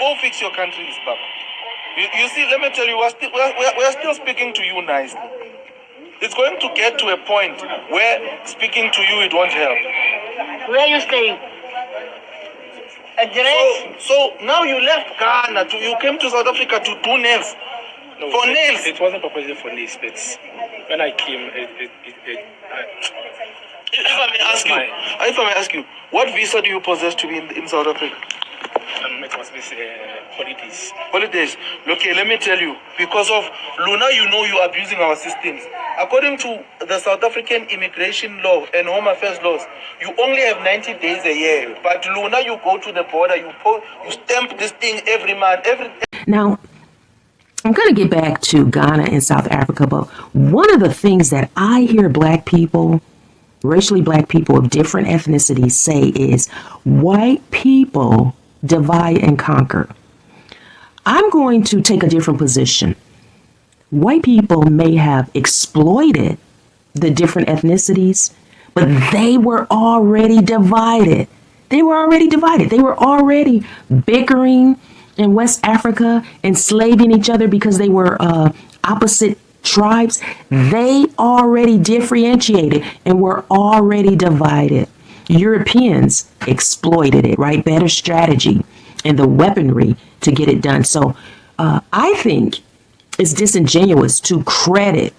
go fix your countries, Papa. You see, let me tell you, we're still speaking to you nicely. It's going to get to a point where speaking to you, it won't help. Where are you staying? Address? So now you left Ghana, you came to South Africa to do nails. No, for nails? It wasn't proposed for nails, but when I came, If I may ask you, what visa do you possess to be in South Africa? it was this holidays. Holidays. Okay, let me tell you, because of Luna, you're abusing our systems. According to the South African immigration law and home affairs laws, you only have 90 days a year. But Luna, you go to the border, you stamp this thing every month. Now, I'm going to get back to Ghana and South Africa, but one of the things that I hear black people, racially black people of different ethnicities say is white people divide and conquer. I'm going to take a different position. White people may have exploited the different ethnicities, but they were already divided. They were already bickering in West Africa, enslaving each other because they were opposite tribes. They already differentiated and were already divided. Europeans exploited it, right? Better strategy and the weaponry to get it done. So I think it's disingenuous to credit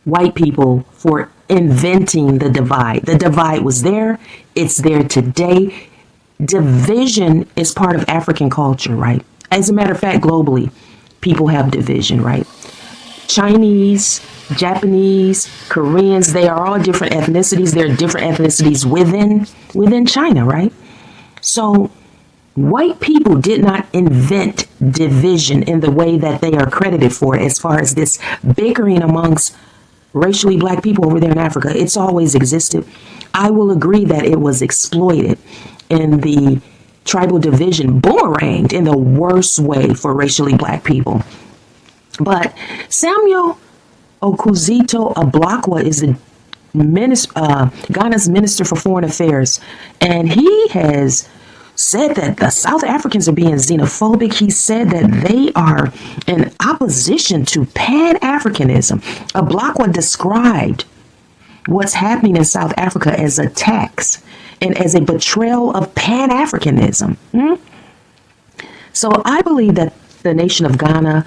white people for inventing the divide. The divide was there. It's there today. Division is part of African culture, right? As a matter of fact, globally, people have division, right? Chinese, Japanese, Koreans, they are all different ethnicities. There are different ethnicities within China, right? So white people did not invent division in the way that they are credited for it, as far as this bickering amongst racially black people over there in Africa. It's always existed. I will agree that it was exploited, and the tribal division boomeranged in the worst way for racially black people. But Samuel Okuzito Ablakwa is the Ghana's Minister for Foreign Affairs, and he has said that the South Africans are being xenophobic. He said that they are in opposition to Pan Africanism. Ablakwa described what's happening in South Africa as a tax and as a betrayal of Pan Africanism. So I believe that the nation of Ghana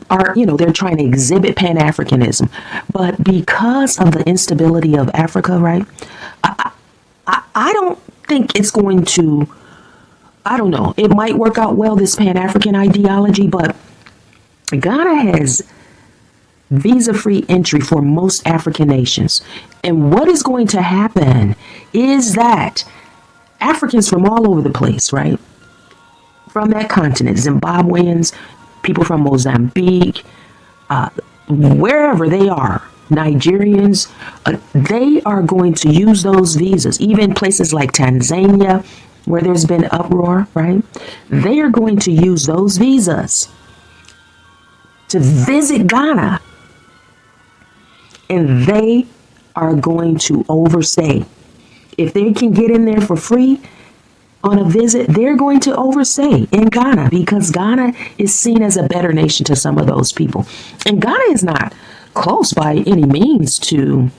they're trying to exhibit Pan Africanism, but because of the instability of Africa, right? I don't think it's going to, I don't know, it might work out well, this Pan-African ideology, but Ghana has visa-free entry for most African nations. And what is going to happen is that Africans from all over the place, right, from that continent, Zimbabweans, people from Mozambique, wherever they are, Nigerians, they are going to use those visas. Even places like Tanzania, where there's been uproar, right? They are going to use those visas to visit Ghana. And they are going to overstay. If they can get in there for free on a visit, they're going to overstay in Ghana, because Ghana is seen as a better nation to some of those people. And Ghana is not close by any means to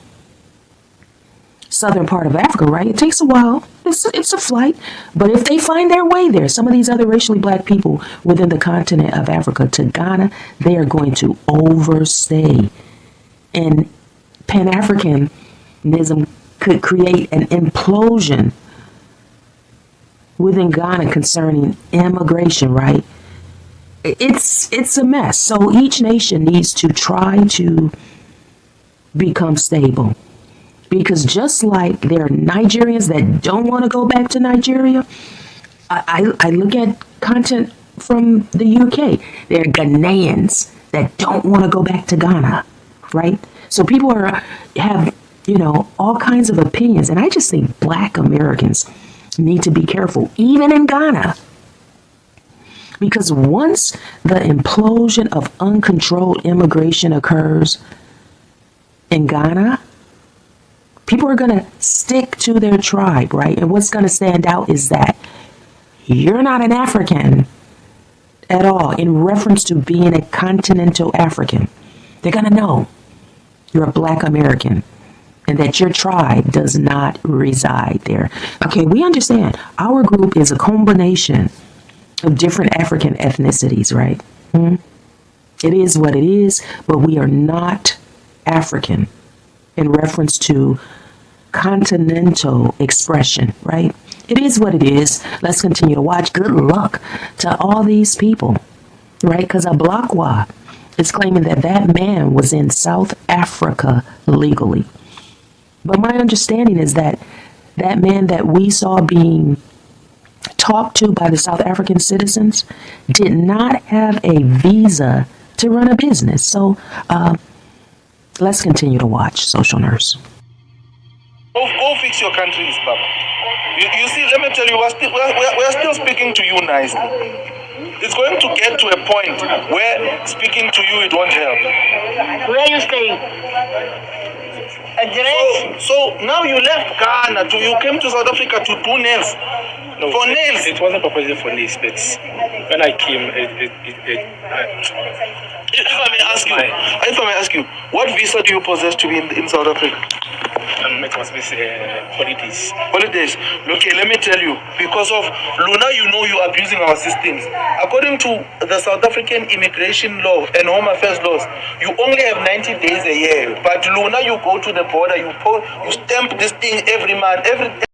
southern part of Africa, right? It takes a while. It's a flight. But if they find their way there, some of these other racially black people within the continent of Africa to Ghana, they are going to overstay. And Pan-Africanism could create an implosion within Ghana concerning immigration, right? It's a mess. So each nation needs to try to become stable, because just like there are Nigerians that don't want to go back to Nigeria, I look at content from the UK. There are Ghanaians that don't want to go back to Ghana, right? So people have all kinds of opinions, and I just think black Americans need to be careful, even in Ghana. Because once the implosion of uncontrolled immigration occurs in Ghana, people are going to stick to their tribe, right? And what's going to stand out is that you're not an African at all in reference to being a continental African. They're going to know you're a Black American and that your tribe does not reside there. Okay, we understand our group is a combination of different African ethnicities, right? It is what it is, but we are not African in reference to continental expression, right? It is what it is. Let's continue to watch. Good luck to all these people, right? Because Ablakwa is claiming that that man was in South Africa legally. But my understanding is that that man that we saw being talked to by the South African citizens did not have a visa to run a business. So let's continue to watch, Social Nurse. Go fix your countries, Baba. You see, let me tell you, we're still speaking to you nicely. It's going to get to a point where speaking to you, it won't help. Where are you staying? Address? So now you left Ghana, you came to South Africa to do nails. No, For nails. It wasn't proposed for nails, but when I came, If I may ask you, what visa do you possess to be in South Africa? it was with holidays. Holidays. Okay, let me tell you, because of Luna, you know you are abusing our systems. According to the South African immigration law and home affairs laws, you only have 90 days a year. But Luna, you go to the border, you stamp this thing every month,